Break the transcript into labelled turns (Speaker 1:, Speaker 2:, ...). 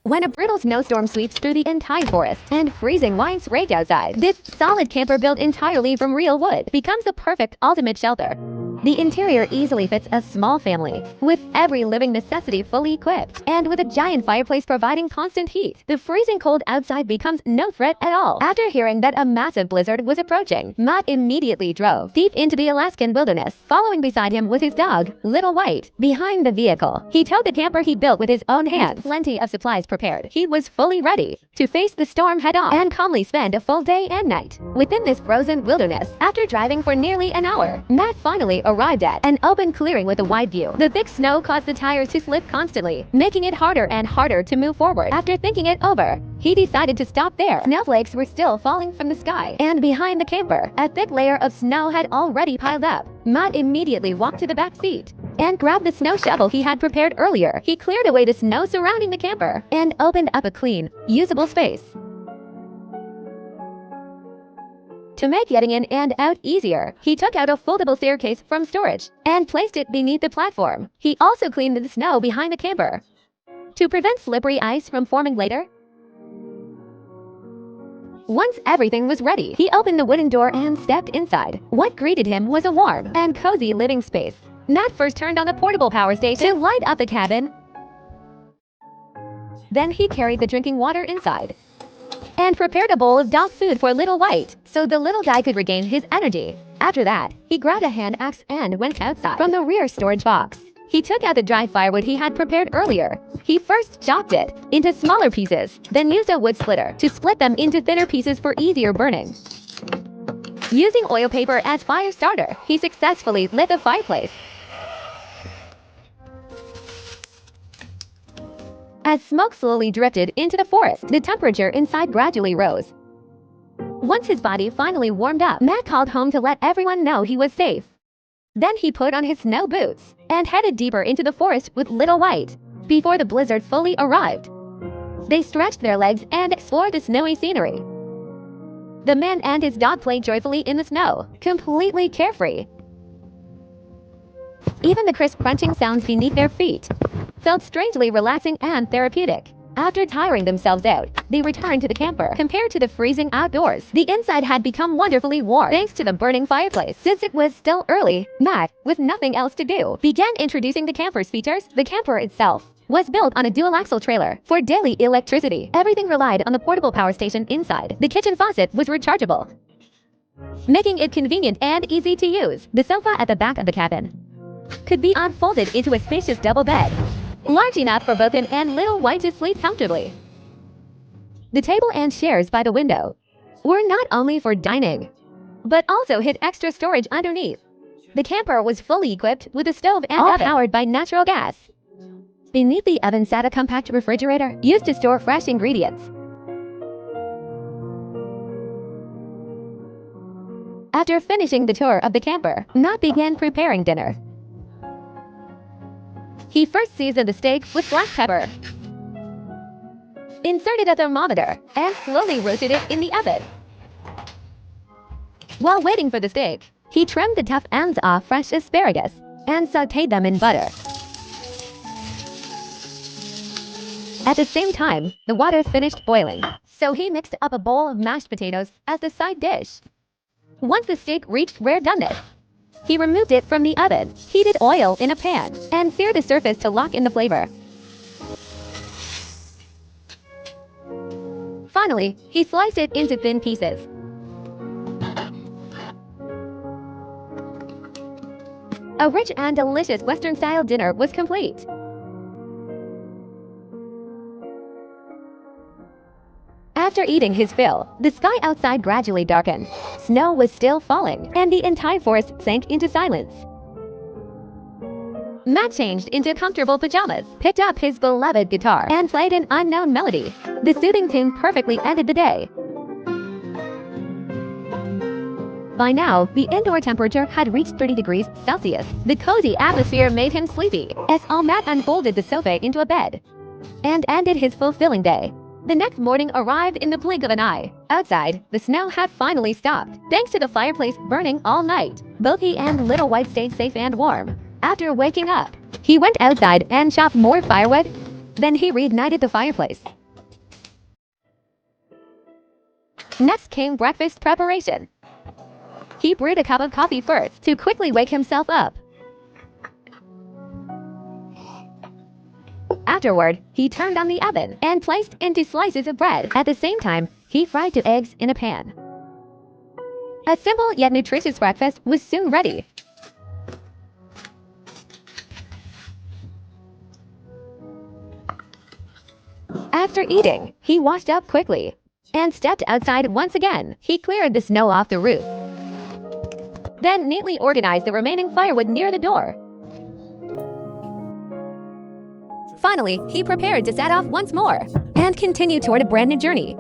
Speaker 1: When a brutal snowstorm sweeps through the entire forest and freezing winds rage outside, this solid camper built entirely from real wood becomes the perfect ultimate shelter. The interior easily fits a small family, with every living necessity fully equipped, and with a giant fireplace providing constant heat. The freezing cold outside becomes no threat at all. After hearing that a massive blizzard was approaching, Matt immediately drove deep into the Alaskan wilderness. Following beside him was his dog, Little White. Behind the vehicle, he towed the camper he built with his own hands, plenty of supplies prepared. He was fully ready to face the storm head-on and calmly spend a full day and night within this frozen wilderness. After driving for nearly an hour, Matt finally arrived at an open clearing with a wide view. The thick snow caused the tires to slip constantly, making it harder and harder to move forward. After thinking it over, he decided to stop there. Snowflakes were still falling from the sky, and behind the camper, a thick layer of snow had already piled up. Matt immediately walked to the back seat and grabbed the snow shovel he had prepared earlier. He cleared away the snow surrounding the camper and opened up a clean, usable space. To make getting in and out easier, he took out a foldable staircase from storage and placed it beneath the platform. He also cleaned the snow behind the camper to prevent slippery ice from forming later. Once everything was ready, he opened the wooden door and stepped inside. What greeted him was a warm and cozy living space. Matt first turned on the portable power station to light up the cabin. Then he carried the drinking water inside and prepared a bowl of dog food for Little White, so the little guy could regain his energy. After that, he grabbed a hand axe and went outside from the rear storage box. He took out the dry firewood he had prepared earlier. He first chopped it into smaller pieces, then used a wood splitter to split them into thinner pieces for easier burning. Using oil paper as fire starter, he successfully lit the fireplace. As smoke slowly drifted into the forest, the temperature inside gradually rose. Once his body finally warmed up, Matt called home to let everyone know he was safe. Then he put on his snow boots and headed deeper into the forest with Little White. Before the blizzard fully arrived, they stretched their legs and explored the snowy scenery. The man and his dog played joyfully in the snow, completely carefree. Even the crisp crunching sounds beneath their feet felt strangely relaxing and therapeutic. After tiring themselves out, they returned to the camper. Compared to the freezing outdoors, the inside had become wonderfully warm thanks to the burning fireplace. Since it was still early, Matt, with nothing else to do, began introducing the camper's features. The camper itself was built on a dual-axle trailer for daily electricity. Everything relied on the portable power station inside. The kitchen faucet was rechargeable, making it convenient and easy to use. The sofa at the back of the cabin could be unfolded into a spacious double bed, large enough for both him and Little White to sleep comfortably. The table and chairs by the window were not only for dining, but also hid extra storage underneath. The camper was fully equipped with a stove and oven powered by natural gas. Beneath the oven sat a compact refrigerator used to store fresh ingredients. After finishing the tour of the camper, Matt began preparing dinner. He first seasoned the steak with black pepper, inserted a thermometer, and slowly roasted it in the oven. While waiting for the steak, he trimmed the tough ends off fresh asparagus and sautéed them in butter. At the same time, the water finished boiling, so he mixed up a bowl of mashed potatoes as the side dish. Once the steak reached rare doneness, he removed it from the oven, heated oil in a pan, and seared the surface to lock in the flavor. Finally, he sliced it into thin pieces. A rich and delicious Western-style dinner was complete. After eating his fill, the sky outside gradually darkened. Snow was still falling, and the entire forest sank into silence. Matt changed into comfortable pajamas, picked up his beloved guitar, and played an unknown melody. The soothing tune perfectly ended the day. By now, the indoor temperature had reached 30 degrees Celsius. The cozy atmosphere made him sleepy, as Matt unfolded the sofa into a bed and ended his fulfilling day. The next morning arrived in the blink of an eye. Outside, the snow had finally stopped. Thanks to the fireplace burning all night, both he and Little White stayed safe and warm. After waking up, he went outside and chopped more firewood Then he reignited the fireplace. Next came breakfast preparation. He brewed a cup of coffee first to quickly wake himself up. Afterward, he turned on the oven and placed into slices of bread. At the same time, he fried 2 eggs in a pan. A simple yet nutritious breakfast was soon ready. After eating, he washed up quickly and stepped outside once again. He cleared the snow off the roof, then neatly organized the remaining firewood near the door. Finally, he prepared to set off once more and continue toward a brand new journey.